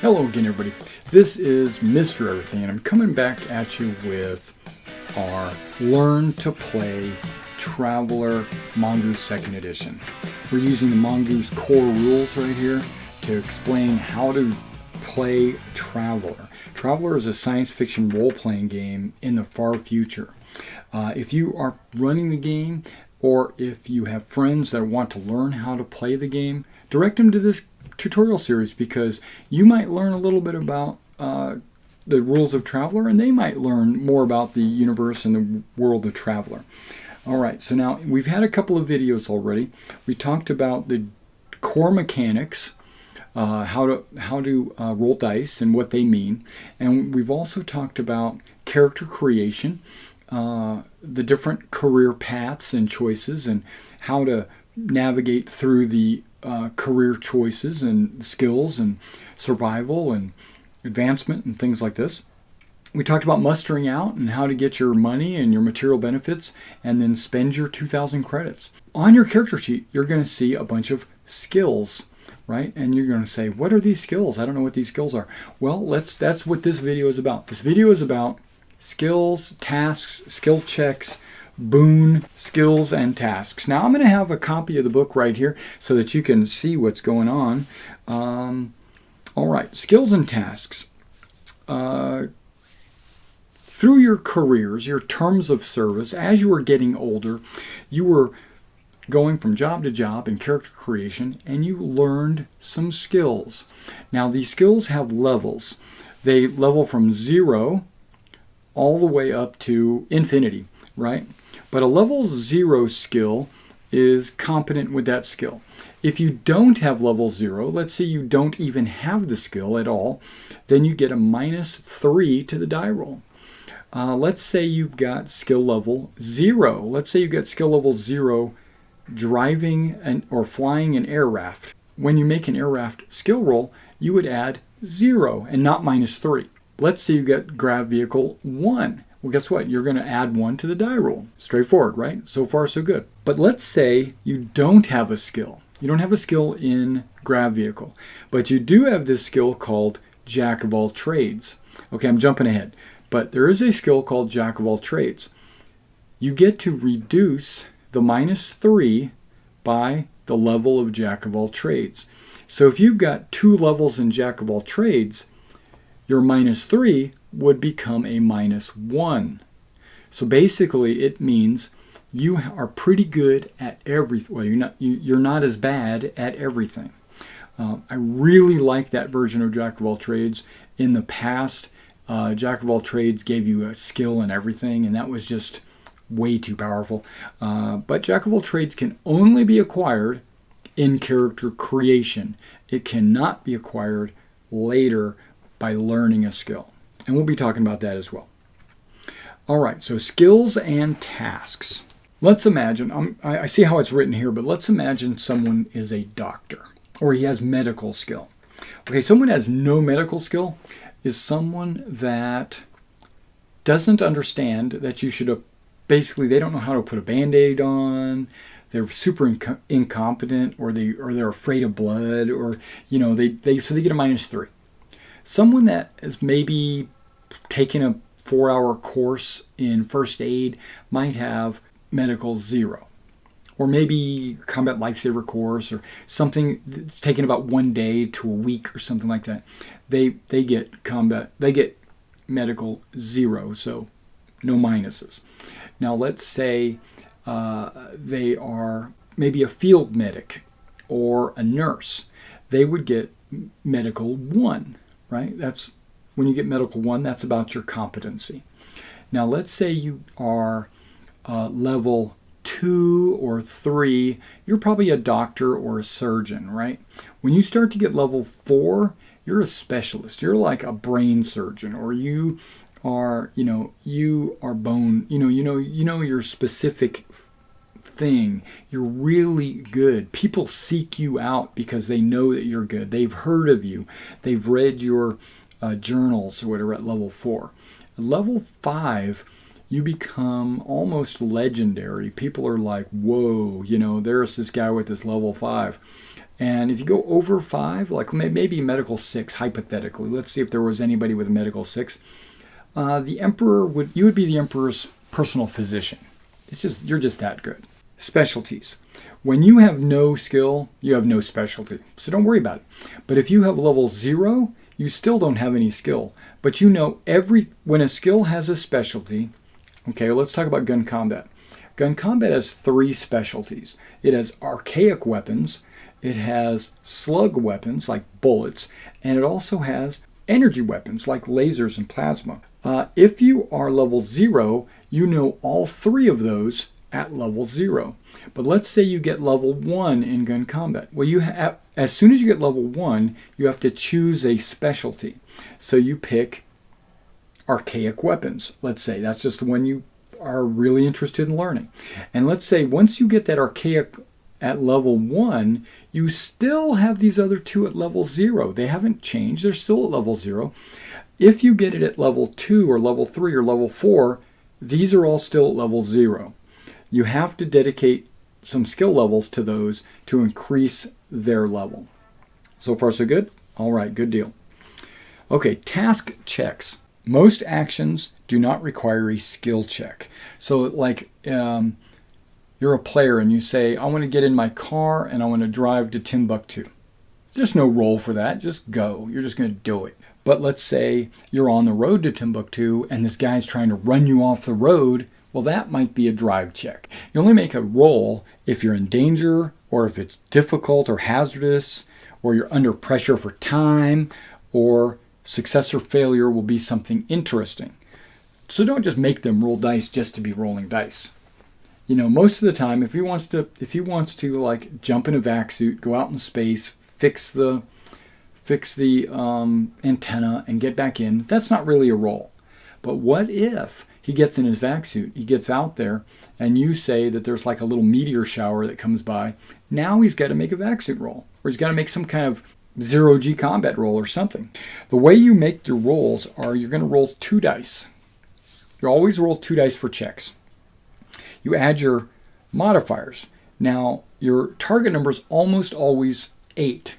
Hello again, everybody. This is Mr. Everything, and I'm coming back at you with our Learn to Play Traveler Mongoose 2nd Edition. We're using the Mongoose core rules right here to explain how to play Traveler. Traveler is a science fiction role-playing game in the far future. If you are running the game, or if you have friends that want to learn how to play the game, direct them to this tutorial series, because you might learn a little bit about the rules of Traveler, and they might learn more about the universe and the world of Traveler. Alright, so now we've had a couple of videos already. We talked about the core mechanics, how to roll dice and what they mean, and we've also talked about character creation, the different career paths and choices, and how to navigate through the career choices and skills and survival and advancement and things like this. We talked about mustering out and how to get your money and your material benefits and then spend your 2,000 credits. On your character sheet, you're going to see a bunch of skills, right? And you're going to say, what are these skills? I don't know what these skills are. Well, that's what this video is about. This video is about skills, tasks, skill checks, boon, skills, and tasks. Now I'm going to have a copy of the book right here so that you can see what's going on. All right, skills and tasks. Through your careers, your terms of service, as you were getting older, you were going from job to job in character creation, and you learned some skills. Now these skills have levels. They level from 0 all the way up to infinity, right? But a level 0 skill is competent with that skill. If you don't have level 0, let's say you don't even have the skill at all, then you get a -3 to the die roll. Let's say you've got skill level 0. Let's say you've got skill level 0 driving or flying an air raft. When you make an air raft skill roll, you would add 0 and not -3. Let's say you get grav vehicle 1. Well, guess what? You're going to add 1 to the die roll. Straightforward, right? So far, so good. But let's say you don't have a skill. You don't have a skill in grav vehicle, but you do have this skill called Jack of all trades. Okay, I'm jumping ahead. But there is a skill called Jack of all trades. You get to reduce the -3 by the level of Jack of all trades. So if you've got 2 levels in Jack of all trades, your -3 would become a -1. So basically it means you are pretty good at everything. Well, you're not as bad at everything. I really like that version of Jack of all trades. In the past, Jack of all trades gave you a skill in everything, and that was just way too powerful. But Jack of all trades can only be acquired in character creation. It cannot be acquired later by learning a skill. And we'll be talking about that as well. All right, so skills and tasks. Let's imagine, I see how it's written here, but let's imagine someone is a doctor or he has medical skill. Okay, someone has no medical skill is someone that doesn't understand that you should, basically they don't know how to put a Band-Aid on, they're super incompetent, or they're afraid of blood, or so they get a -3. Someone that is maybe taking a 4-hour course in first aid might have medical 0. Or maybe combat lifesaver course or something that's taken about 1 day to a week or something like that. They get medical 0, so no minuses. Now let's say they are maybe a field medic or a nurse. They would get medical 1. Right? That's when you get medical 1, that's about your competency. Now let's say you are level 2 or 3, you're probably a doctor or a surgeon, right? When you start to get level 4, you're a specialist. You're like a brain surgeon, or you are bone, your specific thing. You're really good. People seek you out because they know that you're good. They've heard of you. They've read your journals or whatever at level 4. At level 5, you become almost legendary. People are like, whoa, there's this guy with this level 5. And if you go over 5, like maybe medical 6, hypothetically, let's see if there was anybody with a medical 6, the emperor would be the emperor's personal physician. You're just that good. Specialties. When you have no skill, you have no specialty. So don't worry about it. But if you have level 0, you still don't have any skill. But you know when a skill has a specialty, okay, let's talk about gun combat. Gun combat has 3 specialties. It has archaic weapons, it has slug weapons like bullets, and it also has energy weapons like lasers and plasma. If you are level 0, you know all 3 of those at level 0. But let's say you get level 1 in gun combat. Well, as soon as you get level 1, you have to choose a specialty. So you pick archaic weapons. Let's say that's just the one you are really interested in learning. And let's say once you get that archaic at level 1, you still have these other 2 at level 0. They haven't changed. They're still at level 0. If you get it at level 2 or level 3 or level 4, these are all still at level 0. You have to dedicate some skill levels to those to increase their level. So far, so good? All right, good deal. Okay, task checks. Most actions do not require a skill check. So like you're a player and you say, I want to get in my car and I want to drive to Timbuktu. There's no roll for that. Just go. You're just going to do it. But let's say you're on the road to Timbuktu and this guy's trying to run you off the road. Well, that might be a drive check. You only make a roll if you're in danger or if it's difficult or hazardous or you're under pressure for time or success or failure will be something interesting. So don't just make them roll dice just to be rolling dice. You know, most of the time, if he wants to like jump in a vac suit, go out in space, fix the antenna and get back in, that's not really a roll. But what if he gets in his vac suit, he gets out there, and you say that there's like a little meteor shower that comes by? Now he's got to make a vac suit roll, or he's got to make some kind of 0G combat roll or something. The way you make your rolls are you're going to roll 2 dice. You always roll 2 dice for checks. You add your modifiers. Now, your target number is almost always 8.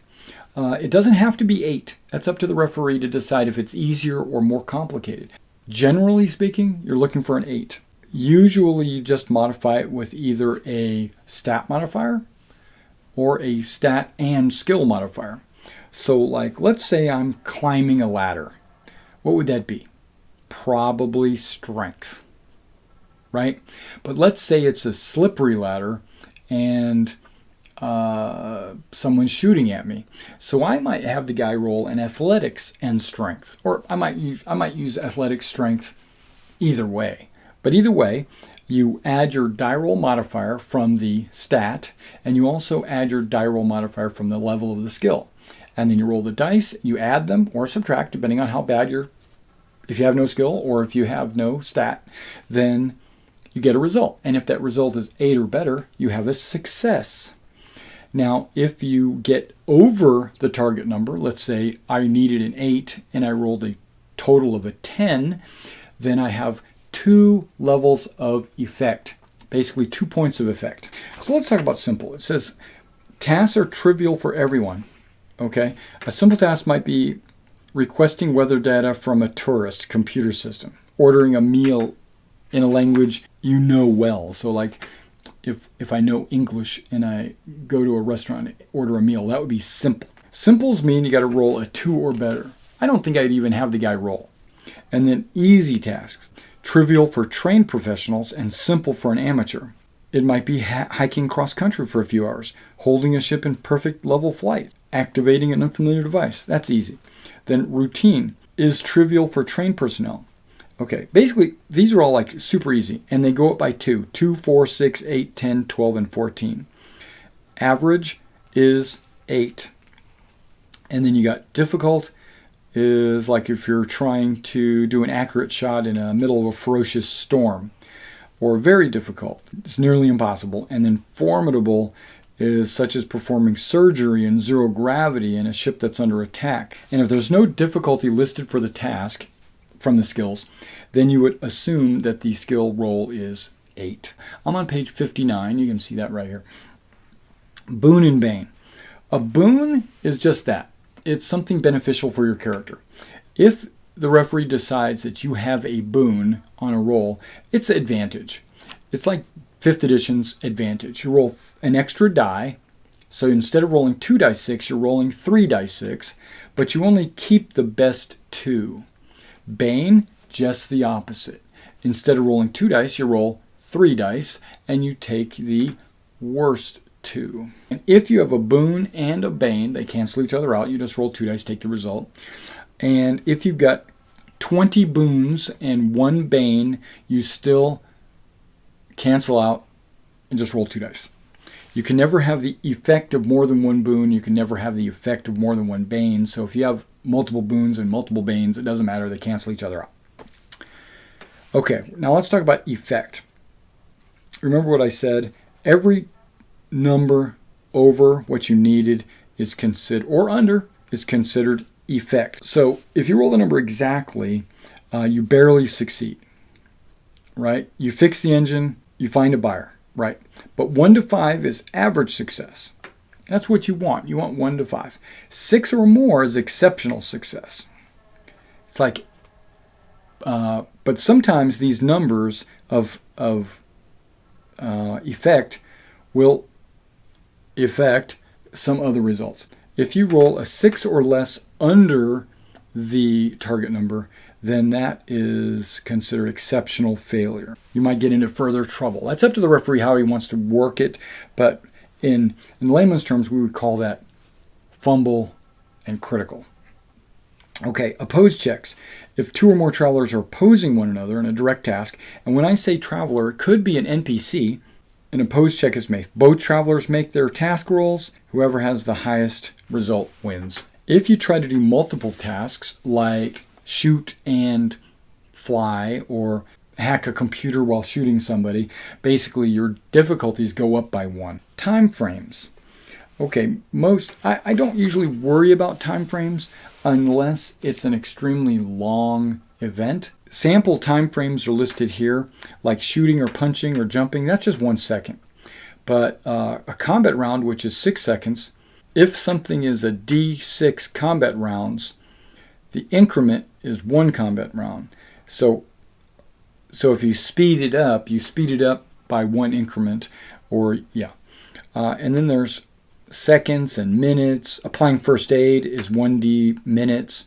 It doesn't have to be 8. That's up to the referee to decide if it's easier or more complicated. Generally speaking, you're looking for an 8. Usually you just modify it with either a stat modifier or a stat and skill modifier. So like, let's say I'm climbing a ladder. What would that be? Probably strength, right? But let's say it's a slippery ladder and someone's shooting at me. So I might have the guy roll an athletics and strength, or I might use athletics strength either way. But either way, you add your die roll modifier from the stat, and you also add your die roll modifier from the level of the skill. And then you roll the dice, you add them or subtract depending on how bad if you have no skill or if you have no stat, then you get a result. And if that result is 8 or better, you have a success. Now, if you get over the target number, let's say I needed an 8 and I rolled a total of a 10, then I have 2 levels of effect, basically 2 points of effect. So let's talk about simple. It says tasks are trivial for everyone. Okay, a simple task might be requesting weather data from a tourist computer system, ordering a meal in a language you know well. So like if I know English and I go to a restaurant and order a meal, that would be simple. Simples mean you got to roll a 2 or better. I don't think I'd even have the guy roll. And then easy tasks, trivial for trained professionals and simple for an amateur. It might be hiking cross country for a few hours, holding a ship in perfect level flight, activating an unfamiliar device. That's easy. Then routine is trivial for trained personnel. Okay, basically these are all like super easy and they go up by 2. 2, 4, 6, 8, 10, 12, and 14. Average is 8. And then you got difficult is like if you're trying to do an accurate shot in the middle of a ferocious storm. Or very difficult, it's nearly impossible. And then formidable is such as performing surgery in 0 gravity in a ship that's under attack. And if there's no difficulty listed for the task from the skills, then you would assume that the skill roll is 8. I'm on page 59, you can see that right here. Boon and bane. A boon is just that. It's something beneficial for your character. If the referee decides that you have a boon on a roll, it's an advantage. It's like 5th edition's advantage. You roll an extra die. So instead of rolling 2 dice 6, you're rolling 3 dice 6, but you only keep the best 2. Bane, just the opposite. Instead of rolling 2 dice, you roll 3 dice, and you take the worst 2. And if you have a boon and a bane, they cancel each other out. You just roll 2 dice, take the result. And if you've got 20 boons and 1 bane, you still cancel out and just roll 2 dice. You can never have the effect of more than 1 boon. You can never have the effect of more than 1 bane. So if you have multiple boons and multiple banes, it doesn't matter. They cancel each other out. Okay, now let's talk about effect. Remember what I said? Every number over what you needed is considered, or under, is considered effect. So if you roll the number exactly, you barely succeed, right? You fix the engine, you find a buyer, right? But 1 to 5 is average success. That's what you want. You want 1 to 5. 6 or more is exceptional success. It's like, but sometimes these numbers of effect will affect some other results. If you roll a 6 or less under the target number, then that is considered exceptional failure. You might get into further trouble. That's up to the referee how he wants to work it, but in layman's terms, we would call that fumble and critical. Okay, opposed checks. If 2 or more travelers are opposing one another in a direct task, and when I say traveler, it could be an NPC, an opposed check is made. Both travelers make their task rolls. Whoever has the highest result wins. If you try to do multiple tasks, like shoot and fly, or hack a computer while shooting somebody, basically your difficulties go up by 1. Time frames. Okay, I don't usually worry about time frames unless it's an extremely long event. Sample time frames are listed here, like shooting or punching or jumping. That's just 1 second. But a combat round, which is 6 seconds, if something is a D6 combat rounds, the increment is 1 combat round. So if you speed it up by 1 increment, or yeah. And then there's seconds and minutes. Applying first aid is 1D minutes.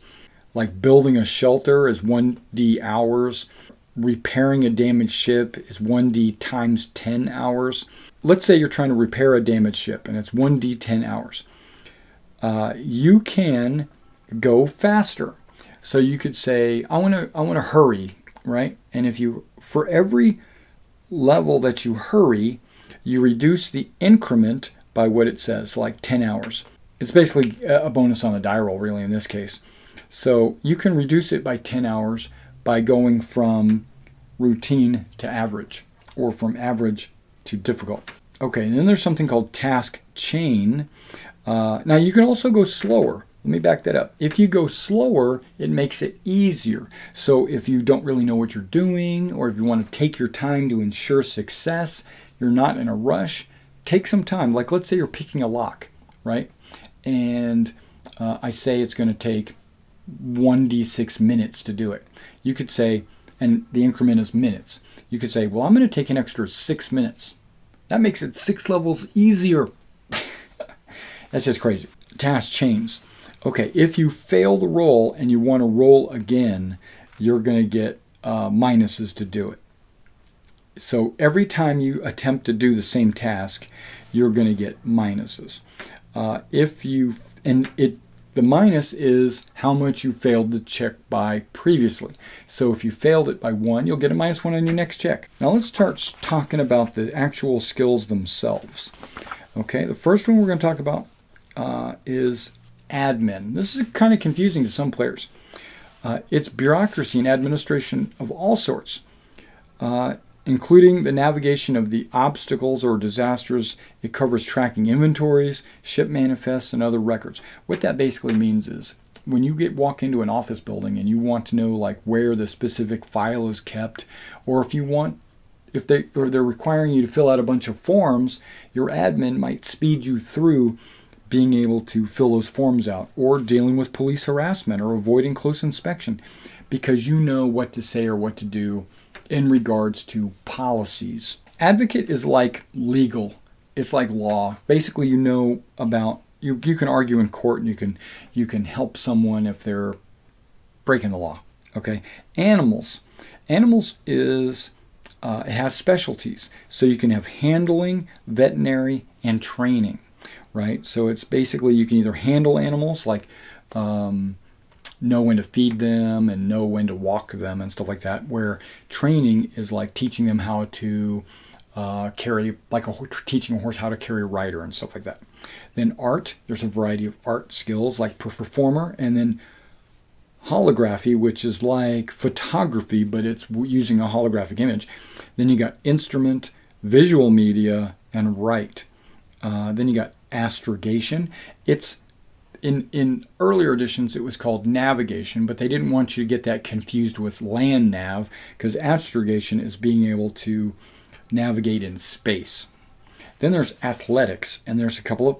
Like building a shelter is 1D hours. Repairing a damaged ship is 1D times 10 hours. Let's say you're trying to repair a damaged ship and it's 1D 10 hours. You can go faster. So you could say, I want to hurry, right? And if you, for every level that you hurry, you reduce the increment by what it says, like 10 hours. It's basically a bonus on the die roll, really, in this case. So you can reduce it by 10 hours by going from routine to average, or from average to difficult. Okay, and then there's something called task chain. Now you can also go slower. Let me back that up. If you go slower, it makes it easier. So if you don't really know what you're doing, or if you want to take your time to ensure success, you're not in a rush, take some time. Like let's say you're picking a lock, right? And I say it's going to take 1d6 minutes to do it. You could say, and the increment is minutes. You could say, well, I'm going to take an extra 6 minutes. That makes it 6 levels easier. That's just crazy. Task chains. Okay, if you fail the roll and you want to roll again, you're going to get minuses to do it. So every time you attempt to do the same task, you're going to get minuses. The minus is how much you failed the check by previously. So if you failed it by 1, you'll get a -1 on your next check. Now let's start talking about the actual skills themselves. Okay, the first one we're going to talk about is admin. This is kind of confusing to some players. It's bureaucracy and administration of all sorts, including the navigation of the obstacles or disasters. It covers tracking inventories, ship manifests, and other records. What that basically means is when you walk into an office building and you want to know like where the specific file is kept, or if they're requiring you to fill out a bunch of forms, your admin might speed you through being able to fill those forms out, or dealing with police harassment, or avoiding close inspection, because you know what to say or what to do in regards to policies. Advocate is like legal. It's like law. Basically, you know about, you can argue in court, and you can help someone if they're breaking the law. Okay. Animals is it has specialties, so you can have handling, veterinary, and training, right? So it's basically, you can either handle animals, like know when to feed them and know when to walk them and stuff like that, where training is like teaching them how to carry, like teaching a horse how to carry a rider and stuff like that. Then art, there's a variety of art skills like performer, and then holography, which is like photography, but it's using a holographic image. Then you got instrument, visual media, and write. Then you got astrogation. It's in earlier editions it was called navigation, but they didn't want you to get that confused with land nav, because astrogation is being able to navigate in space. Then there's athletics, and there's a couple of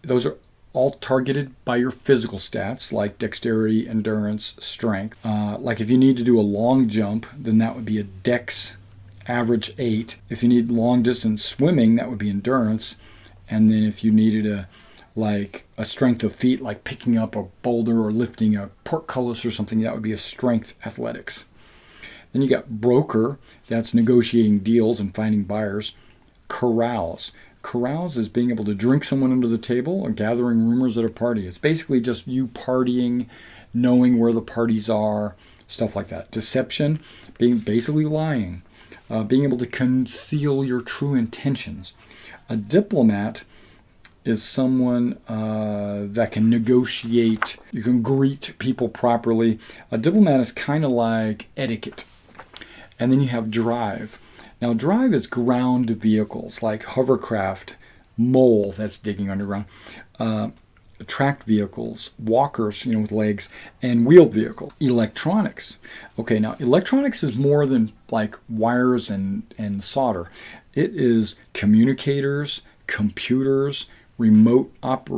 those are all targeted by your physical stats, like dexterity, endurance, strength. Like if you need to do a long jump, then that would be a dex average 8. If you need long distance swimming, that would be endurance. And then if you needed a strength of feet, like picking up a boulder or lifting a portcullis or something, that would be a strength athletics. Then you got broker, that's negotiating deals and finding buyers. Carouse. Carouse is being able to drink someone under the table or gathering rumors at a party. It's basically just you partying, knowing where the parties are, stuff like that. Deception, being basically lying, being able to conceal your true intentions. A diplomat is someone that can negotiate. You can greet people properly. A diplomat is kind of like etiquette. And then you have drive. Now, drive is ground vehicles like hovercraft, mole, that's digging underground, tracked vehicles, walkers, with legs, and wheeled vehicles. Electronics. Okay, now electronics is more than like wires and solder. It is communicators, computers, remote ops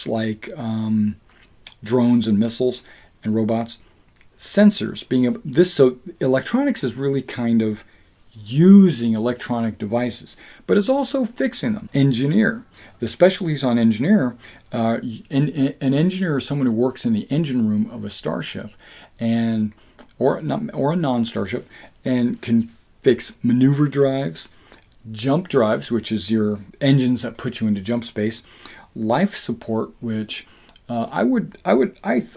like drones and missiles and robots. Sensors, so electronics is really kind of using electronic devices, but it's also fixing them. Engineer, the specialties on engineer, an engineer is someone who works in the engine room of a starship, or a non-starship, and can fix maneuver drives, jump drives, which is your engines that put you into jump space, life support, which I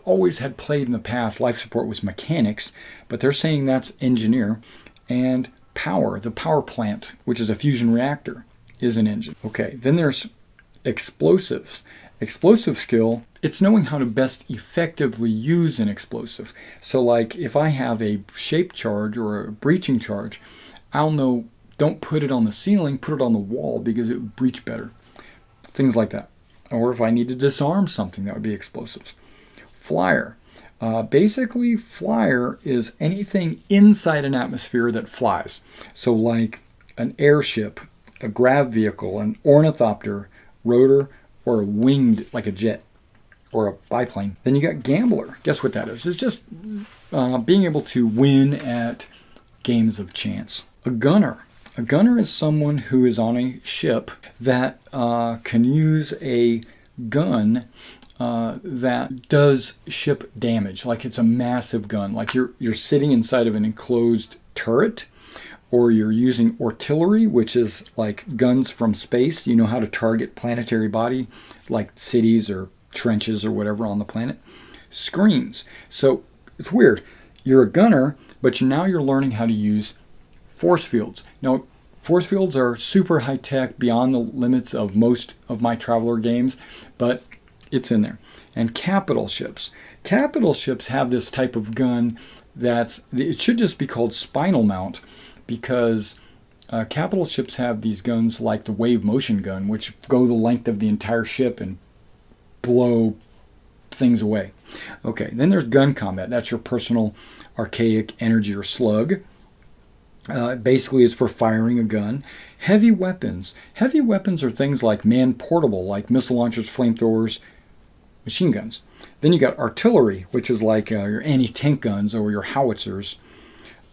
always had played in the past. Life support was mechanics, but they're saying that's engineer. And power, the power plant, which is a fusion reactor, is an engine. Okay, then there's explosives. Explosive skill, it's knowing how to best effectively use an explosive. So like if I have a shape charge or a breaching charge, I'll know, don't put it on the ceiling, put it on the wall, because it would breach better. Things like that. Or if I need to disarm something, that would be explosives. Flyer. Basically, flyer is anything inside an atmosphere that flies. So like an airship, a grav vehicle, an ornithopter, rotor, or a winged, like a jet or a biplane. Then you got gambler. Guess what that is? It's just being able to win at games of chance. A gunner. A gunner is someone who is on a ship that can use a gun that does ship damage. Like it's a massive gun. Like you're sitting inside of an enclosed turret, or you're using artillery, which is like guns from space. You know how to target planetary body, like cities or trenches or whatever on the planet. Screens. So it's weird. You're a gunner, but now you're learning how to use force fields. Now, force fields are super high tech, beyond the limits of most of my Traveler games, but it's in there. And capital ships. Capital ships have this type of gun it should just be called spinal mount, because capital ships have these guns like the wave motion gun, which go the length of the entire ship and blow things away. Okay, then there's gun combat. That's your personal archaic energy or slug. Basically, it's for firing a gun. Heavy weapons. Heavy weapons are things like man-portable, like missile launchers, flamethrowers, machine guns. Then you got artillery, which is like your anti-tank guns or your howitzers.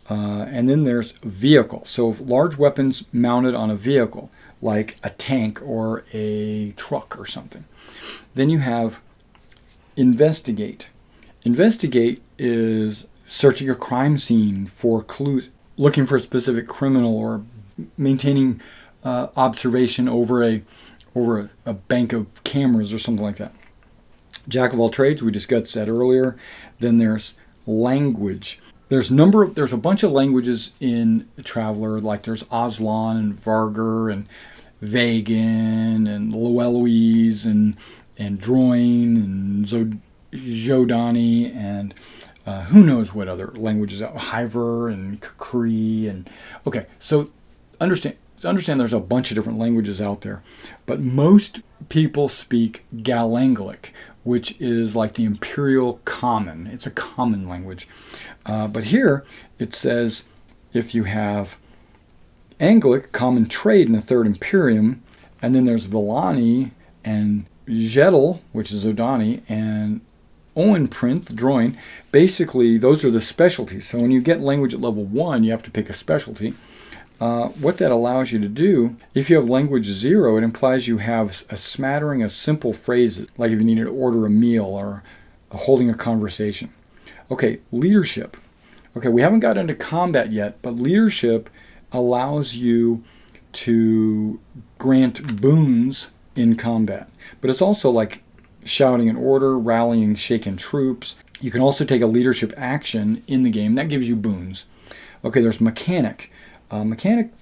And then there's vehicle. So large weapons mounted on a vehicle, like a tank or a truck or something. Then you have investigate. Investigate is searching a crime scene for clues, looking for a specific criminal, or maintaining observation over a bank of cameras or something like that. Jack of all trades, we discussed that earlier. Then there's language. There's a bunch of languages in Traveller, like there's Aslan and Vargr and Vagan and Loeloise and Droin and Jodani and who knows what other languages, Hyver and Kree and okay. So understand there's a bunch of different languages out there, but most people speak Galanglic, which is like the Imperial Common. It's a common language. But here it says if you have Anglic, common trade in the Third Imperium, and then there's Villani and Jedel, which is Odani, and Owenprinth, Droin. Basically, those are the specialties. So when you get language at level 1, you have to pick a specialty. What that allows you to do, if you have language 0, it implies you have a smattering of simple phrases, like if you needed to order a meal or holding a conversation. Okay, leadership. Okay, we haven't got into combat yet, but leadership allows you to grant boons in combat. But it's also like shouting an order, rallying shaken troops. You can also take a leadership action in the game. That gives you boons. Okay, there's mechanic. Mechanic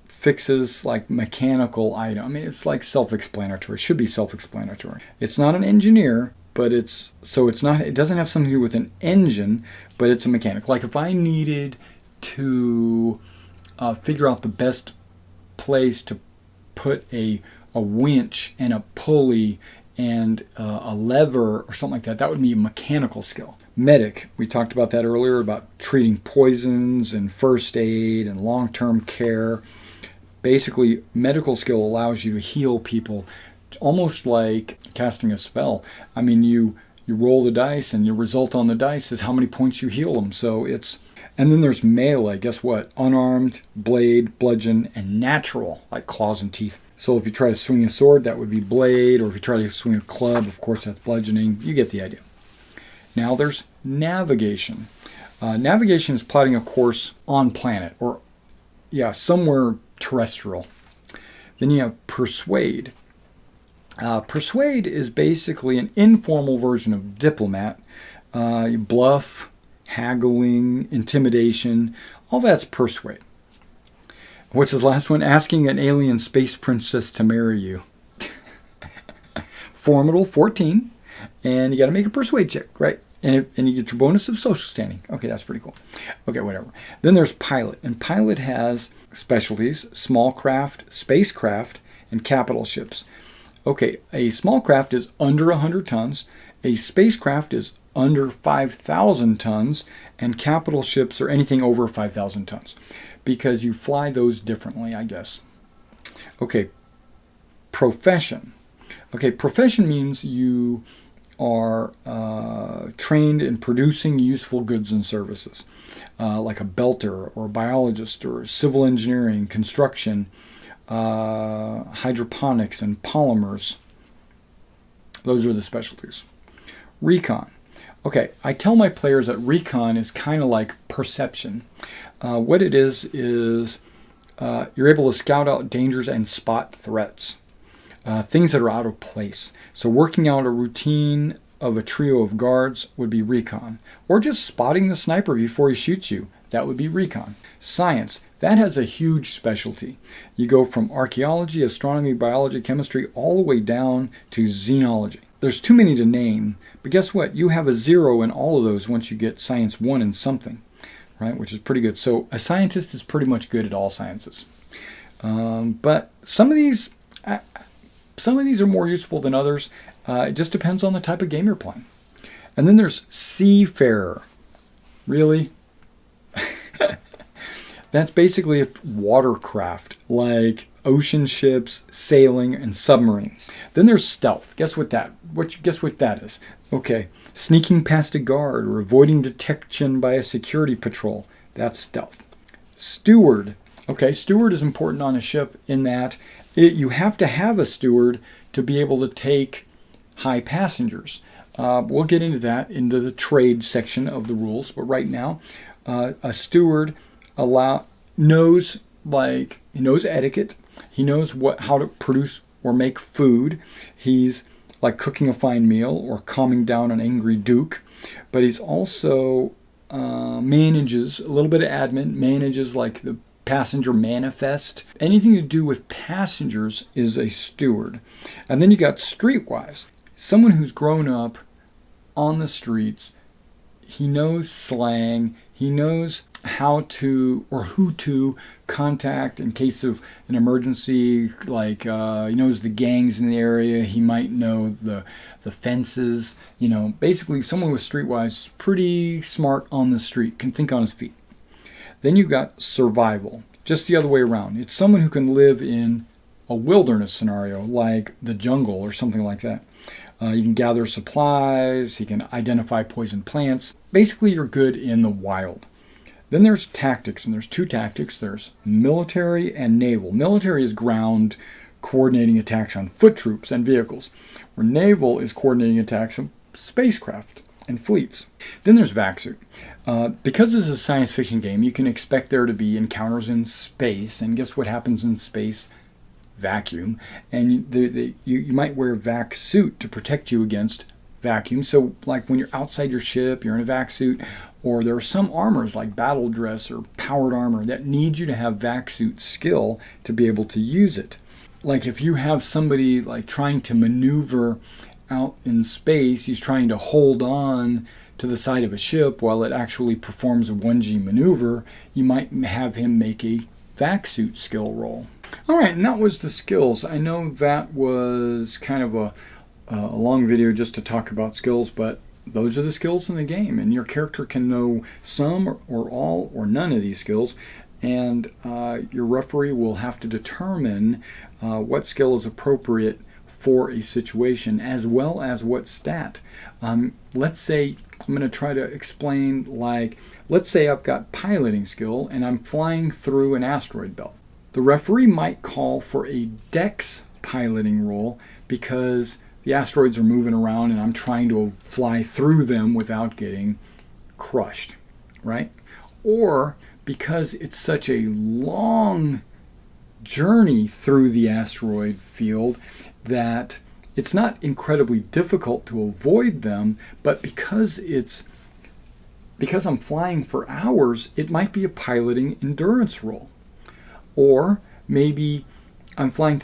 fixes like mechanical item. I mean, it's like self-explanatory. It should be self-explanatory. It's not an engineer, but it doesn't have something to do with an engine, but it's a mechanic. Like if I needed to figure out the best place to put a winch and a pulley and a lever or something like that, that would be a mechanical skill. Medic, we talked about that earlier, about treating poisons and first aid and long-term care. Basically, medical skill allows you to heal people, almost like casting a spell. I mean, you roll the dice and your result on the dice is how many points you heal them. So and then there's melee. Guess what? Unarmed, blade, bludgeon, and natural, like claws and teeth. So if you try to swing a sword, that would be blade, or if you try to swing a club, of course, that's bludgeoning. You get the idea. Now there's navigation. Navigation is plotting a course on planet, or somewhere terrestrial. Then you have persuade. Persuade is basically an informal version of diplomat. Bluff, haggling, intimidation, all that's persuade. What's his last one? Asking an alien space princess to marry you. Formidable 14, and you got to make a persuade check, right? And you get your bonus of social standing. Okay, that's pretty cool. Okay, whatever. Then there's pilot, and pilot has specialties: small craft, spacecraft, and capital ships. Okay, a small craft is under 100 tons. A spacecraft is under 5,000 tons, and capital ships are anything over 5,000 tons, because you fly those differently, I guess. Okay, profession. Okay, profession means you are trained in producing useful goods and services, like a belter or a biologist or civil engineering, construction, hydroponics, and polymers. Those are the specialties. Recon. Okay, I tell my players that recon is kind of like perception. What it is you're able to scout out dangers and spot threats, things that are out of place. So working out a routine of a trio of guards would be recon. Or just spotting the sniper before he shoots you. That would be recon. Science. That has a huge specialty. You go from archaeology, astronomy, biology, chemistry, all the way down to xenology. There's too many to name, but guess what? You have a 0 in all of those once you get science 1 in something, right? Which is pretty good. So a scientist is pretty much good at all sciences. But some of these are more useful than others. It just depends on the type of game you're playing. And then there's seafarer. Really? That's basically a watercraft, like ocean ships, sailing, and submarines. Then there's stealth. Guess what that is? Okay, sneaking past a guard or avoiding detection by a security patrol. That's stealth. Steward. Okay, steward is important on a ship in that you have to have a steward to be able to take high passengers. We'll get into that into the trade section of the rules, but right now, a steward knows etiquette. He knows how to produce or make food. He's like cooking a fine meal or calming down an angry duke, but he's also manages a little bit of admin, manages like the passenger manifest. Anything to do with passengers is a steward. And then you got streetwise, someone who's grown up on the streets. He knows slang. He knows how to or who to contact in case of an emergency. Like he knows the gangs in the area. He might know the fences. Basically someone with streetwise is pretty smart on the street, can think on his feet. Then you've got survival, just the other way around. It's someone who can live in a wilderness scenario like the jungle or something like that. You can gather supplies, you can identify poison plants. Basically, you're good in the wild. Then there's tactics, and there's two tactics. There's military and naval. Military is ground, coordinating attacks on foot troops and vehicles, where naval is coordinating attacks on spacecraft and fleets. Then there's VacSuit. Because this is a science fiction game, you can expect there to be encounters in space, and guess what happens in space? Vacuum. And you might wear a VacSuit to protect you against vacuum. So like when you're outside your ship, you're in a VacSuit, or there are some armors like battle dress or powered armor that need you to have VacSuit skill to be able to use it. Like if you have somebody like trying to maneuver out in space, he's trying to hold on to the side of a ship while it actually performs a 1G maneuver, you might have him make a VacSuit skill roll. All right, and that was the skills. I know that was kind of a long video just to talk about skills, but those are the skills in the game, and your character can know some or all or none of these skills, and your referee will have to determine what skill is appropriate for a situation, as well as what stat. Let's say I'm going to try to explain, like, let's say I've got piloting skill and I'm flying through an asteroid belt. The referee might call for a dex piloting roll because the asteroids are moving around and I'm trying to fly through them without getting crushed, right? Or because it's such a long journey through the asteroid field that it's not incredibly difficult to avoid them, but because I'm flying for hours, it might be a piloting endurance roll. Or maybe I'm flying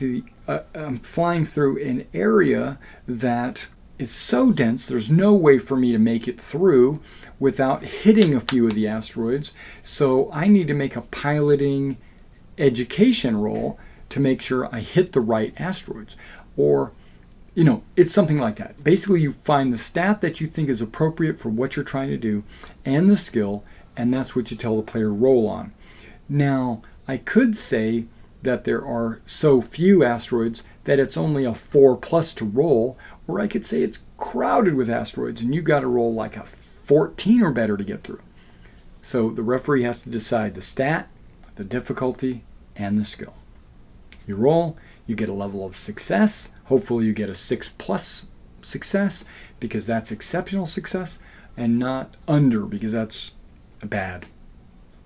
through an area that is so dense there's no way for me to make it through without hitting a few of the asteroids, so I need to make a piloting education roll to make sure I hit the right asteroids. Or it's something like that. Basically, you find the stat that you think is appropriate for what you're trying to do and the skill, and that's what you tell the player to roll on. Now, I could say that there are so few asteroids that it's only a 4+ to roll, or I could say it's crowded with asteroids and you got to roll like a 14 or better to get through. So the referee has to decide the stat, the difficulty, and the skill. You roll, you get a level of success. Hopefully you get a 6+ success because that's exceptional success, and not under because that's bad.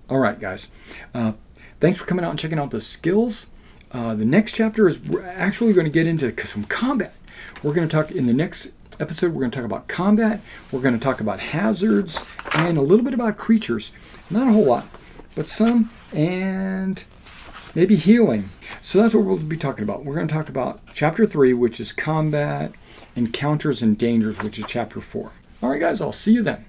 All right, guys. Thanks for coming out and checking out the skills. The next chapter is we're actually going to get into some combat. We're going to talk in the next episode. We're going to talk about combat. We're going to talk about hazards and a little bit about creatures. Not a whole lot, but some, and maybe healing. So that's what we'll be talking about. We're going to talk about Chapter 3, which is combat, encounters and dangers, which is Chapter 4. All right, guys, I'll see you then.